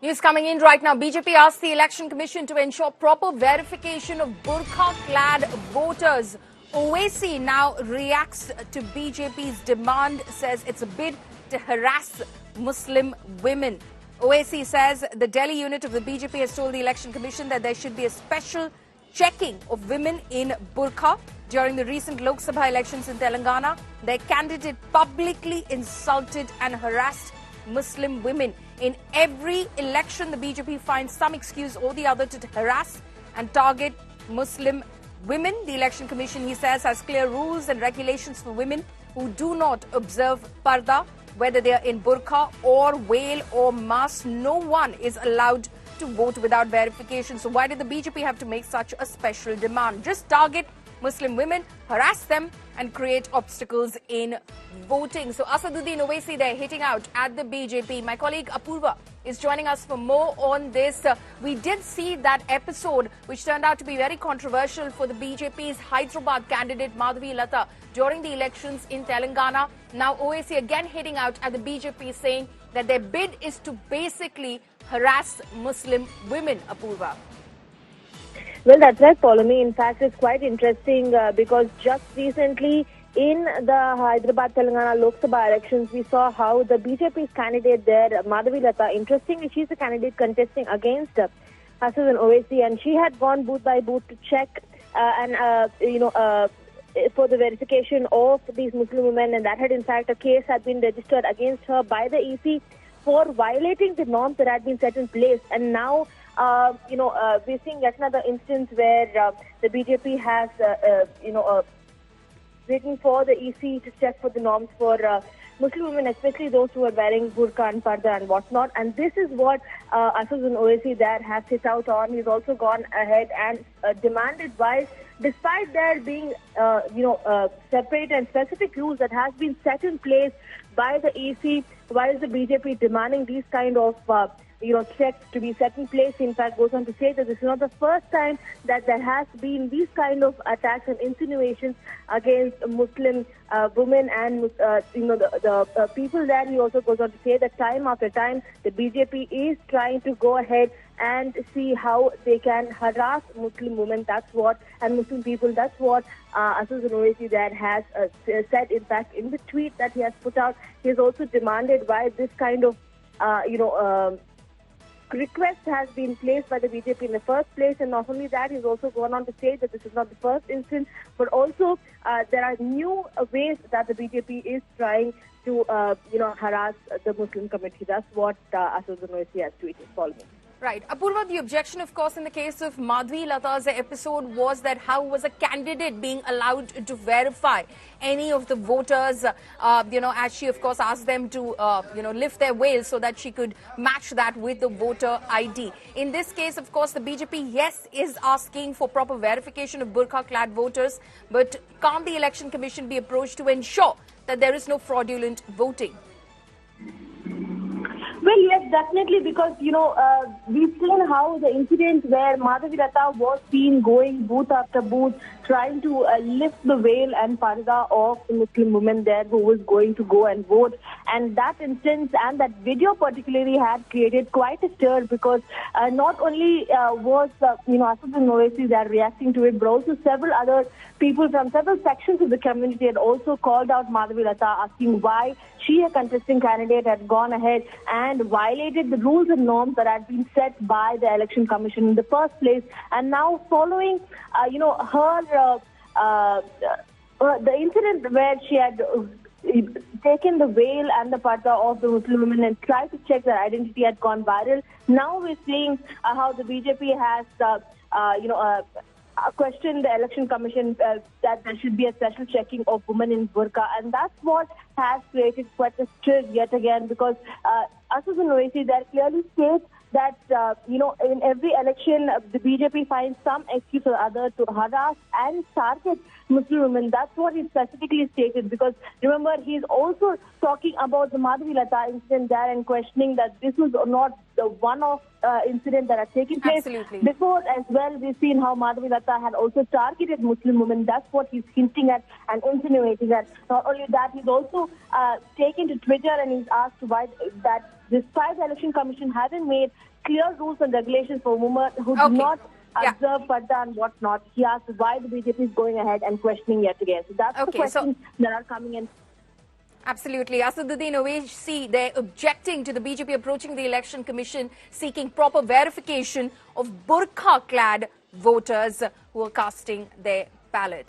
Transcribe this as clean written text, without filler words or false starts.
News coming in right now. BJP asked the Election Commission to ensure proper verification of burqa-clad voters. Owaisi now reacts to BJP's demand, says it's a bid to harass Muslim women. Owaisi says the Delhi unit of the BJP has told the Election Commission that there should be a special checking of women in burqa. During the recent Lok Sabha elections in Telangana, their candidate publicly insulted and harassed Muslim women. In every election, the BJP finds some excuse or the other to harass and target Muslim women. The Election Commission, he says, has clear rules and regulations for women who do not observe parda, whether they are in burqa or veil or mask. No one is allowed to vote without verification. So why did the BJP have to make such a special demand? Just target Muslim women, harass them and create obstacles in voting. So Asaduddin Owaisi, they're hitting out at the BJP. My colleague Apurva is joining us for more on this. We did see that episode which turned out to be very controversial for the BJP's Hyderabad candidate Madhavi Lata during the elections in Telangana. Now Owaisi again hitting out at the BJP, saying that their bid is to basically harass Muslim women. Apurva. Well, that's right, Pauline. In fact, it's quite interesting because just recently in the Hyderabad Telangana Lok Sabha elections, we saw how the BJP's candidate there, Madhavi Lata, interestingly, she's a candidate contesting against Asaduddin Owaisi, and she had gone booth by booth to check for the verification of these Muslim women, and that had in fact a case had been registered against her by the EC for violating the norms that had been set in place. And now we're seeing yet another instance where the BJP has, waiting for the EC to check for the norms for Muslim women, especially those who are wearing burqa and parda and whatnot. And this is what Asaduddin Owaisi there has hit out on. He's also gone ahead and demanded, why, despite there being, separate and specific rules that has been set in place by the EC, why is the BJP demanding these kind of checks to be set in place? In fact, goes on to say that this is not the first time that there has been these kind of attacks and insinuations against Muslim women and the people there. He also goes on to say that time after time the BJP is trying to go ahead and see how they can harass Muslim women. That's what, and Muslim people, that's what Asaduddin Owaisi there has said. In fact, in the tweet that he has put out, he has also demanded why this kind of request has been placed by the BJP in the first place. And not only that, he's also gone on to say that this is not the first instance, but also there are new ways that the BJP is trying to harass the Muslim community. That's what Asaduddin Owaisi has tweeted. Follow me. Right. Apurva, the objection, of course, in the case of Madhavi Lata's episode was that how was a candidate being allowed to verify any of the voters, as she, of course, asked them to, lift their veil so that she could match that with the voter ID. In this case, of course, the BJP, yes, is asking for proper verification of burqa-clad voters, but can't the Election Commission be approached to ensure that there is no fraudulent voting? Well, yes, definitely, because, we've seen how the incident where Madhavi Lata was seen going booth after booth, trying to lift the veil and parda of the Muslim woman there who was going to go and vote. And that instance and that video particularly had created quite a stir, because not only was, Asaduddin Owaisi there reacting to it, but also several other people from several sections of the community had also called out Madhavi Lata, asking why she, a contesting candidate, had gone ahead and violated the rules and norms that had been set by the Election Commission in the first place. And now following, the incident where she had taken the veil and the parda of the Muslim women and tried to check their identity had gone viral. Now we're seeing how the BJP has, questioned the Election Commission that there should be a special checking of women in burqa, and that's what has created quite a stir yet again, because Asaduddin Owaisi there clearly states that in every election the BJP finds some excuse or other to harass and target Muslim women. That's what he specifically stated, because remember, he's also talking about the Madhavi Lata incident there and questioning that this was not the one-off incident that had taken place. Absolutely. Before as well, we've seen how Madhavi Lata had also targeted Muslim women. That's what he's hinting at and insinuating at. Not only that, he's also taken to Twitter and he's asked why that despite the Election Commission hasn't made clear rules and regulations for women who do Okay. not Yeah. observe Parda and whatnot, he asked why the BJP is going ahead and questioning yet again. So that's the Okay, so- questions that are coming in. Absolutely. Asaduddin Owaisi, they're objecting to the BJP approaching the Election Commission seeking proper verification of burqa-clad voters who are casting their ballot.